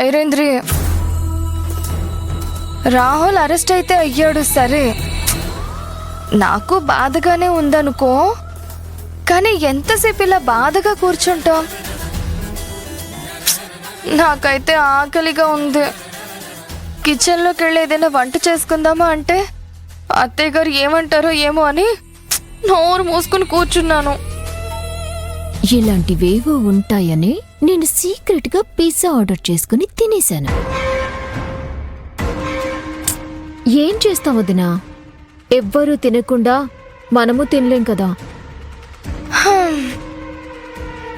ఐరేంద్రి, Rahul arrest అయితే అయ్యాడు సరే, నాకు బాధగానే ఉందనుకో. కానీ ఎంతసేపు ఇలా బాధగా కూర్చుంటాం? నాకైతే ఆకలిగా ఉంది. కిచెన్లోకి వెళ్ళి ఏదైనా వంట చేసుకుందామా అంటే అత్తయ్య గారు ఏమంటారో ఏమో అని నోరు మూసుకుని కూర్చున్నాను. ఇలాంటివేవో ఉంటాయని నేను సీక్రెట్ గా పిజ్జా ఆర్డర్ చేసుకుని తినేశాను. ఏం చేస్తాం వదినా? ఎవ్వరూ తినకుండా మనము తినలేం కదా.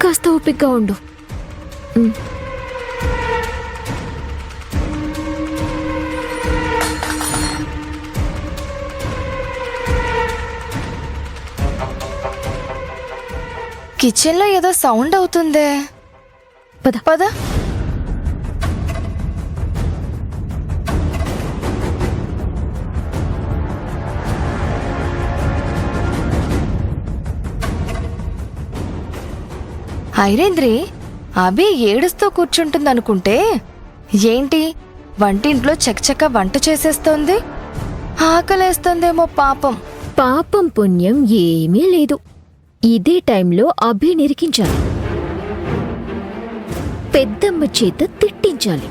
కాస్త ఓపికగా ఉండు. కిచెన్లో ఏదో సౌండ్ అవుతుందే. పద పద. ఐరేంద్రి, అభి ఏడుస్తూ కూర్చుంటుందనుకుంటే ఏంటి వంటింట్లో చకచక వంట చేసేస్తోంది. ఆకలేస్తుందేమో పాపం. పాపం పుణ్యం ఏమీ లేదు. ఇదే టైంలో అభి నిరికించాలి, పెద్దమ్మ చేత తిట్టించాలి.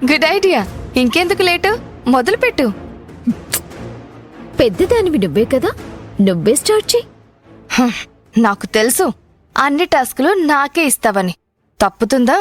Good idea. ఇంకెందుకు లేటు, మొదలుపెట్టు. పెద్దదానివి నువ్వే కదా, నువ్వే స్టార్ట్ చెయ్యి. నాకు తెలుసు అన్ని టాస్కులు నాకే ఇస్తావని. తప్పుతుందా?